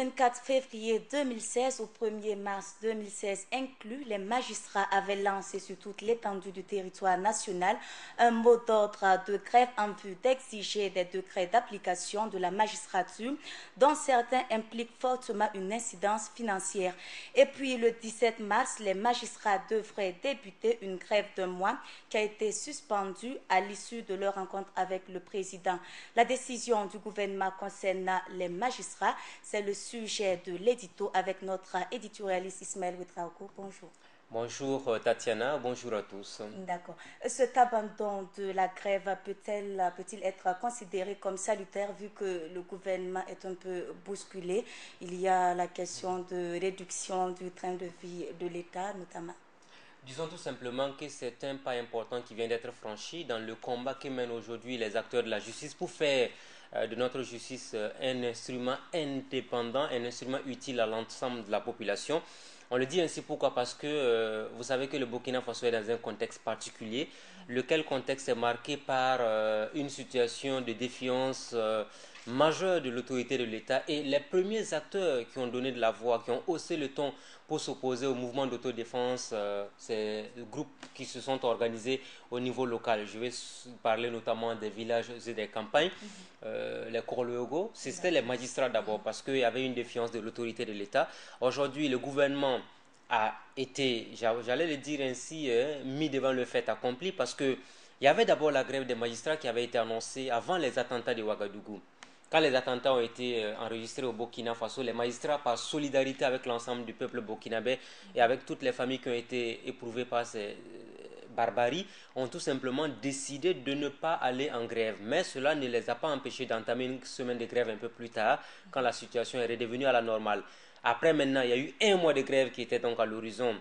24 février 2016 au 1er mars 2016 inclus, les magistrats avaient lancé sur toute l'étendue du territoire national un mot d'ordre de grève en vue d'exiger des décrets d'application de la magistrature dont certains impliquent fortement une incidence financière. Et puis le 17 mars, les magistrats devraient débuter une grève d'un mois qui a été suspendue à l'issue de leur rencontre avec le président. La décision du gouvernement concernant les magistrats, c'est le sujet de l'édito avec notre éditorialiste Ismaël Ouedraogo. Bonjour. Bonjour Tatiana, bonjour à tous. D'accord. Cet abandon de la grève peut-il être considéré comme salutaire vu que le gouvernement est un peu bousculé? Il y a la question de réduction du train de vie de l'État notamment. Disons tout simplement que c'est un pas important qui vient d'être franchi dans le combat que mènent aujourd'hui les acteurs de la justice pour faire de notre justice un instrument indépendant, un instrument utile à l'ensemble de la population. On le dit ainsi pourquoi? Parce que vous savez que le Burkina Faso est dans un contexte particulier, lequel contexte est marqué par une situation de défiance majeure de l'autorité de l'État, et les premiers acteurs qui ont donné de la voix, qui ont haussé le ton pour s'opposer au mouvement d'autodéfense, c'est des groupes qui se sont organisés au niveau local. Je vais parler notamment des villages et des campagnes, les Korloyogo. C'était les magistrats d'abord parce qu'il y avait une défiance de l'autorité de l'État. Aujourd'hui, le gouvernement a été, j'allais le dire ainsi, mis devant le fait accompli, parce que il y avait d'abord la grève des magistrats qui avait été annoncée avant les attentats de Ouagadougou. Quand les attentats ont été enregistrés au Burkina Faso, les magistrats, par solidarité avec l'ensemble du peuple burkinabé et avec toutes les familles qui ont été éprouvées par ces barbaries, ont tout simplement décidé de ne pas aller en grève. Mais cela ne les a pas empêchés d'entamer une semaine de grève un peu plus tard, quand la situation est redevenue à la normale. Après, maintenant, il y a eu un mois de grève qui était donc à l'horizon.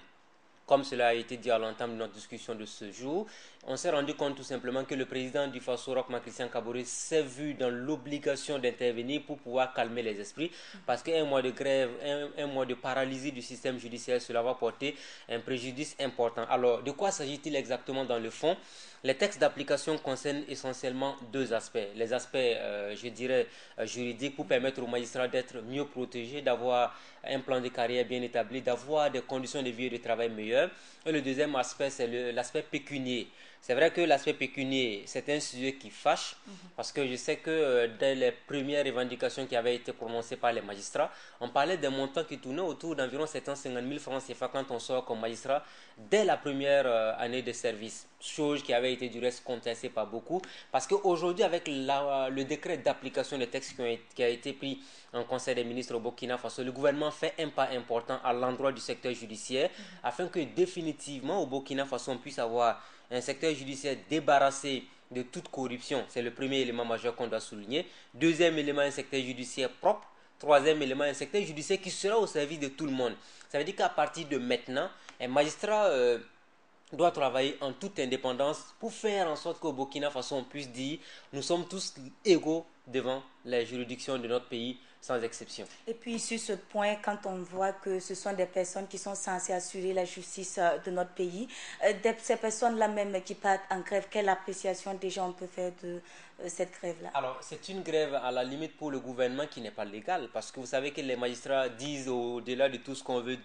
Comme cela a été dit à l'entame de notre discussion de ce jour, on s'est rendu compte tout simplement que le président du Faso, Roch-Marc Christian Kaboré, s'est vu dans l'obligation d'intervenir pour pouvoir calmer les esprits, parce qu'un mois de grève, un mois de paralysie du système judiciaire, cela va porter un préjudice important. Alors, de quoi s'agit-il exactement dans le fond? Les textes d'application concernent essentiellement deux aspects. Les aspects, je dirais, juridiques, pour permettre aux magistrats d'être mieux protégés, d'avoir un plan de carrière bien établi, d'avoir des conditions de vie et de travail meilleures. Et le deuxième aspect, c'est l'aspect pécunier. C'est vrai que l'aspect pécunier, c'est un sujet qui fâche, parce que je sais que dès les premières revendications qui avaient été prononcées par les magistrats, on parlait des montants qui tournaient autour d'environ 750 000 francs CFA quand on sort comme magistrat dès la première année de service. Chose qui avait été du reste contestée par beaucoup, parce qu'aujourd'hui, avec le décret d'application des textes qui a été pris en Conseil des ministres au Burkina Faso, le gouvernement fait un pas important à l'endroit du secteur judiciaire, afin que définitivement au Burkina Faso on puisse avoir un secteur judiciaire débarrassé de toute corruption. C'est le premier élément majeur qu'on doit souligner. Deuxième élément, un secteur judiciaire propre. Troisième élément, un secteur judiciaire qui sera au service de tout le monde. Ça veut dire qu'à partir de maintenant, un magistrat doit travailler en toute indépendance pour faire en sorte qu'au Burkina Faso on puisse dire nous sommes tous égaux devant les juridictions de notre pays, sans exception. Et puis sur ce point, quand on voit que ce sont des personnes qui sont censées assurer la justice de notre pays, ces personnes-là même qui partent en grève, quelle appréciation déjà on peut faire de cette grève-là? Alors, c'est une grève à la limite pour le gouvernement qui n'est pas légale, parce que vous savez que les magistrats disent, au-delà de tout ce qu'on veut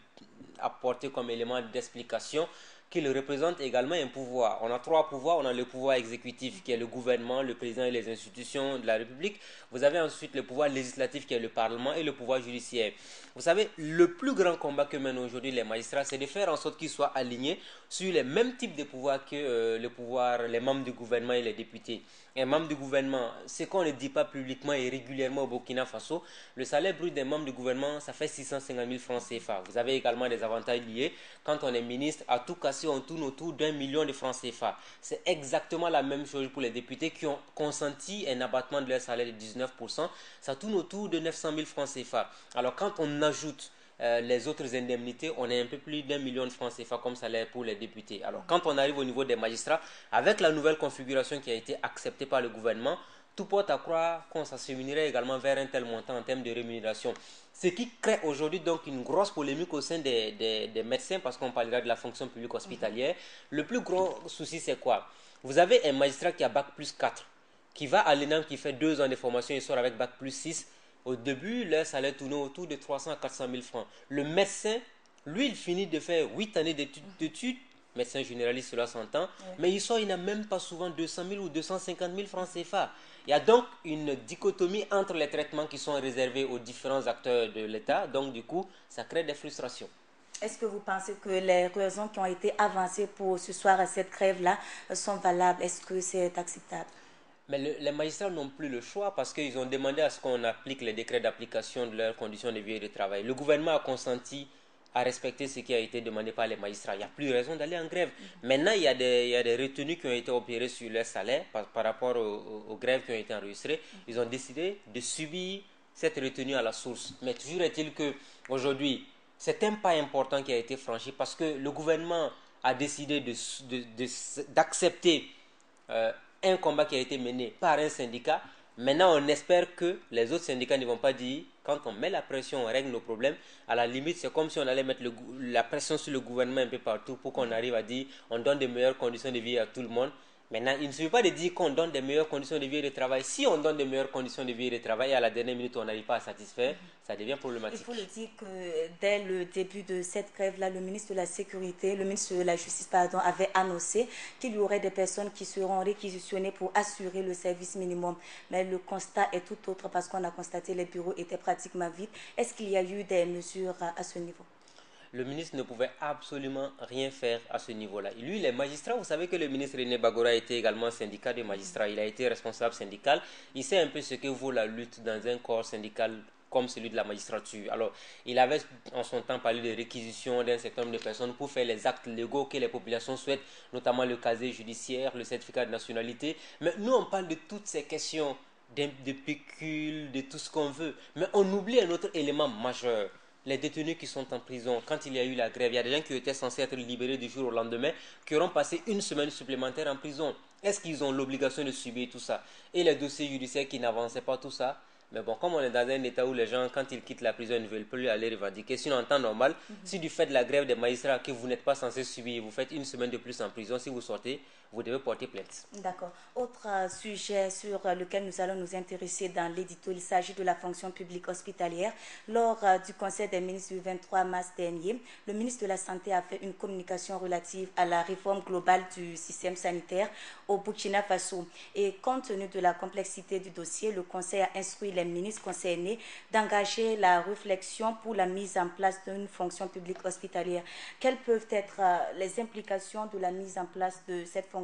apporter comme élément d'explication, qu'ils représentent également un pouvoir. On a trois pouvoirs. On a le pouvoir exécutif qui est le gouvernement, le président et les institutions de la République. Vous avez ensuite le pouvoir législatif qui est le Parlement et le pouvoir judiciaire. Vous savez, le plus grand combat que mènent aujourd'hui les magistrats, c'est de faire en sorte qu'ils soient alignés sur les mêmes types de pouvoirs que les membres du gouvernement et les députés. Un membre du gouvernement, ce qu'on ne dit pas publiquement et régulièrement au Burkina Faso, le salaire brut des membres du gouvernement, ça fait 650 000 francs CFA. Vous avez également des avantages liés. Quand on est ministre, à tout casser, on tourne autour d'1 million de francs CFA. C'est exactement la même chose pour les députés qui ont consenti un abattement de leur salaire de 19%. Ça tourne autour de 900 000 francs CFA. Alors quand on ajoute les autres indemnités, on est un peu plus d'1 million de francs CFA comme salaire pour les députés. Alors quand on arrive au niveau des magistrats, avec la nouvelle configuration qui a été acceptée par le gouvernement, tout porte à croire qu'on s'acheminerait également vers un tel montant en termes de rémunération. Ce qui crée aujourd'hui donc une grosse polémique au sein des médecins, parce qu'on parlera de la fonction publique hospitalière. Le plus gros souci, c'est quoi? Vous avez un magistrat qui a bac plus 4, qui va à l'ENAM, qui fait 2 ans de formation, il sort avec bac plus 6, Au début, leur salaire tournait autour de 300 à 400 000 francs. Le médecin, lui, il finit de faire 8 années d'études, médecin généraliste, cela s'entend, mais il sort, il n'a même pas souvent 200 000 ou 250 000 francs CFA. Il y a donc une dichotomie entre les traitements qui sont réservés aux différents acteurs de l'État, donc du coup, ça crée des frustrations. Est-ce que vous pensez que les raisons qui ont été avancées pour ce soir à cette grève-là sont valables? Est-ce que c'est acceptable? Mais les magistrats n'ont plus le choix parce qu'ils ont demandé à ce qu'on applique les décrets d'application de leurs conditions de vie et de travail. Le gouvernement a consenti à respecter ce qui a été demandé par les magistrats. Il n'y a plus raison d'aller en grève. Maintenant, il y a des retenues qui ont été opérées sur leur salaire par rapport aux grèves qui ont été enregistrées. Ils ont décidé de subir cette retenue à la source. Mais toujours est-il qu'aujourd'hui, c'est un pas important qui a été franchi parce que le gouvernement a décidé d'accepter euh, un combat qui a été mené par un syndicat. Maintenant, on espère que les autres syndicats ne vont pas dire quand on met la pression, on règle nos problèmes. À la limite, c'est comme si on allait mettre la pression sur le gouvernement un peu partout pour qu'on arrive à dire on donne de meilleures conditions de vie à tout le monde. Maintenant, il ne suffit pas de dire qu'on donne des meilleures conditions de vie et de travail. Si on donne des meilleures conditions de vie et de travail et à la dernière minute on n'arrive pas à satisfaire, ça devient problématique. Il faut le dire que dès le début de cette grève-là, le ministre de la Sécurité, le ministre de la Justice, pardon, avait annoncé qu'il y aurait des personnes qui seront réquisitionnées pour assurer le service minimum. Mais le constat est tout autre parce qu'on a constaté que les bureaux étaient pratiquement vides. Est-ce qu'il y a eu des mesures à ce niveau? Le ministre ne pouvait absolument rien faire à ce niveau-là. Lui, les magistrats, vous savez que le ministre René Bagora était également syndicat des magistrats. Il a été responsable syndical. Il sait un peu ce que vaut la lutte dans un corps syndical comme celui de la magistrature. Alors, il avait en son temps parlé de réquisition d'un certain nombre de personnes pour faire les actes légaux que les populations souhaitent, notamment le casier judiciaire, le certificat de nationalité. Mais nous, on parle de toutes ces questions de pécule, de tout ce qu'on veut. Mais on oublie un autre élément majeur. Les détenus qui sont en prison, quand il y a eu la grève, il y a des gens qui étaient censés être libérés du jour au lendemain, qui auront passé une semaine supplémentaire en prison. Est-ce qu'ils ont l'obligation de subir tout ça? Et les dossiers judiciaires qui n'avançaient pas, tout ça? Mais bon, comme on est dans un état où les gens, quand ils quittent la prison, ils ne veulent plus aller revendiquer. Sinon, en temps normal, si du fait de la grève des magistrats que vous n'êtes pas censé subir, vous faites une semaine de plus en prison, si vous sortez, vous devez porter plainte. D'accord. Autre sujet sur lequel nous allons nous intéresser dans l'édito, il s'agit de la fonction publique hospitalière. Lors du Conseil des ministres du 23 mars dernier, le ministre de la Santé a fait une communication relative à la réforme globale du système sanitaire au Burkina Faso. Et compte tenu de la complexité du dossier, le Conseil a instruit les ministres concernés d'engager la réflexion pour la mise en place d'une fonction publique hospitalière. Quelles peuvent être les implications de la mise en place de cette fonction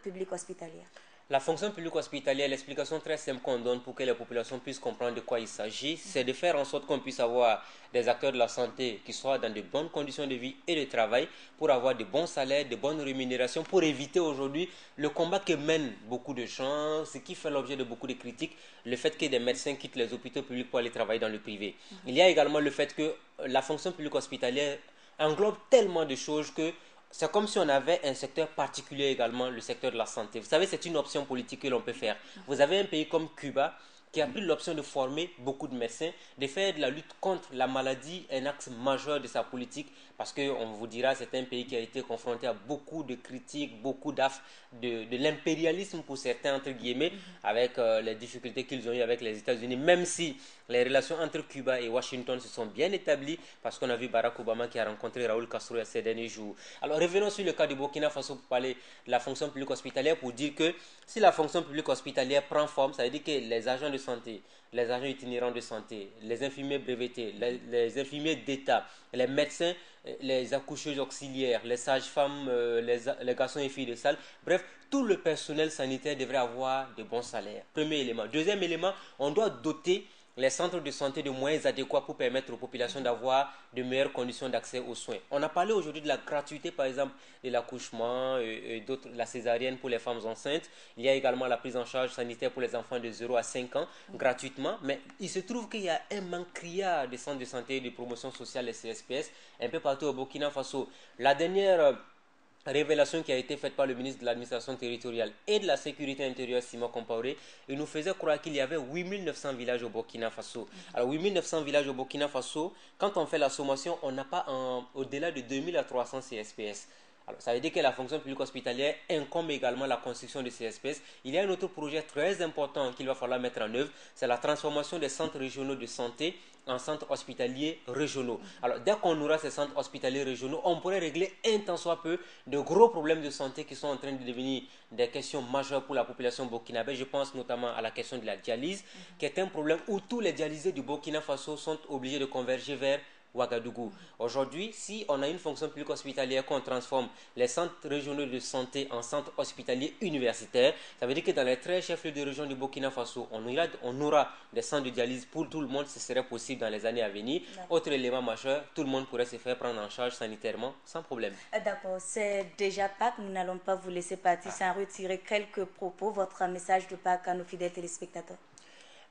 publique hospitalière? La fonction publique hospitalière, l'explication très simple qu'on donne pour que les populations puissent comprendre de quoi il s'agit, c'est de faire en sorte qu'on puisse avoir des acteurs de la santé qui soient dans de bonnes conditions de vie et de travail pour avoir de bons salaires, de bonnes rémunérations, pour éviter aujourd'hui le combat que mènent beaucoup de gens, ce qui fait l'objet de beaucoup de critiques, le fait que des médecins quittent les hôpitaux publics pour aller travailler dans le privé. Il y a également le fait que la fonction publique hospitalière englobe tellement de choses que c'est comme si on avait un secteur particulier également, le secteur de la santé. Vous savez, c'est une option politique que l'on peut faire. Vous avez un pays comme Cuba qui a pris l'option de former beaucoup de médecins, de faire de la lutte contre la maladie un axe majeur de sa politique, parce qu'on vous dira c'est un pays qui a été confronté à beaucoup de critiques, beaucoup d'affres, de l'impérialisme pour certains, entre guillemets, avec les difficultés qu'ils ont eues avec les États-Unis, même si les relations entre Cuba et Washington se sont bien établies, parce qu'on a vu Barack Obama qui a rencontré Raúl Castro ces derniers jours. Alors revenons sur le cas du Burkina Faso pour parler de la fonction publique hospitalière, pour dire que si la fonction publique hospitalière prend forme, ça veut dire que les agents de santé, les agents itinérants de santé, les infirmiers brevetés, les infirmiers d'État, les médecins, les accoucheuses auxiliaires, les sages-femmes, les garçons et filles de salle, bref, tout le personnel sanitaire devrait avoir de bons salaires. Premier élément. Deuxième élément, on doit doter les centres de santé de moyens adéquats pour permettre aux populations d'avoir de meilleures conditions d'accès aux soins. On a parlé aujourd'hui de la gratuité, par exemple, de l'accouchement et d'autres, la césarienne pour les femmes enceintes. Il y a également la prise en charge sanitaire pour les enfants de 0 à 5 ans, gratuitement. Mais il se trouve qu'il y a un manque criard de centres de santé et de promotion sociale, les CSPS, un peu partout au Burkina Faso. La dernière révélation qui a été faite par le ministre de l'administration territoriale et de la sécurité intérieure, Simon Compaoré, il nous faisait croire qu'il y avait 8900 villages au Burkina Faso. Alors 8900 villages au Burkina Faso, quand on fait la sommation, on n'a pas au-delà de 2000 à 300 CSPS. Alors, ça veut dire que la fonction publique hospitalière incombe également la construction de ces espèces. Il y a un autre projet très important qu'il va falloir mettre en œuvre, c'est la transformation des centres régionaux de santé en centres hospitaliers régionaux. Alors, dès qu'on aura ces centres hospitaliers régionaux, on pourrait régler un tant soit peu de gros problèmes de santé qui sont en train de devenir des questions majeures pour la population burkinabé. Je pense notamment à la question de la dialyse, qui est un problème où tous les dialysés du Burkina Faso sont obligés de converger vers Ouagadougou. Aujourd'hui, si on a une fonction publique hospitalière, qu'on transforme les centres régionaux de santé en centres hospitaliers universitaires, ça veut dire que dans les 13 chefs-lieux de région du Burkina Faso, on aura des centres de dialyse pour tout le monde, ce serait possible dans les années à venir. Autre élément majeur, tout le monde pourrait se faire prendre en charge sanitairement sans problème. D'accord, c'est déjà Pâques, nous n'allons pas vous laisser partir sans retirer quelques propos, votre message de Pâques à nos fidèles téléspectateurs.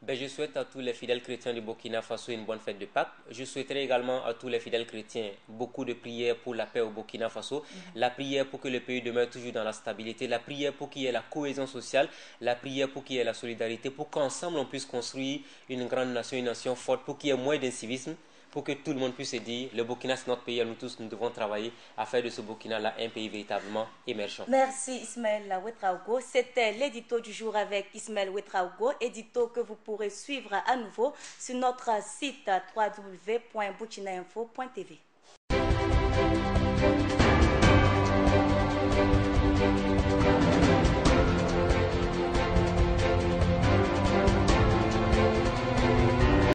Je souhaite à tous les fidèles chrétiens du Burkina Faso une bonne fête de Pâques. Je souhaiterais également à tous les fidèles chrétiens beaucoup de prières pour la paix au Burkina Faso, la prière pour que le pays demeure toujours dans la stabilité, la prière pour qu'il y ait la cohésion sociale, la prière pour qu'il y ait la solidarité, pour qu'ensemble on puisse construire une grande nation, une nation forte, pour qu'il y ait moins d'incivisme, pour que tout le monde puisse se dire le Burkina c'est notre pays, nous tous nous devons travailler à faire de ce Burkina-là un pays véritablement émergent. Merci Ismaël Ouedraogo. C'était l'édito du jour avec Ismaël Ouedraogo, édito que vous pourrez suivre à nouveau sur notre site www.burkinainfo.tv.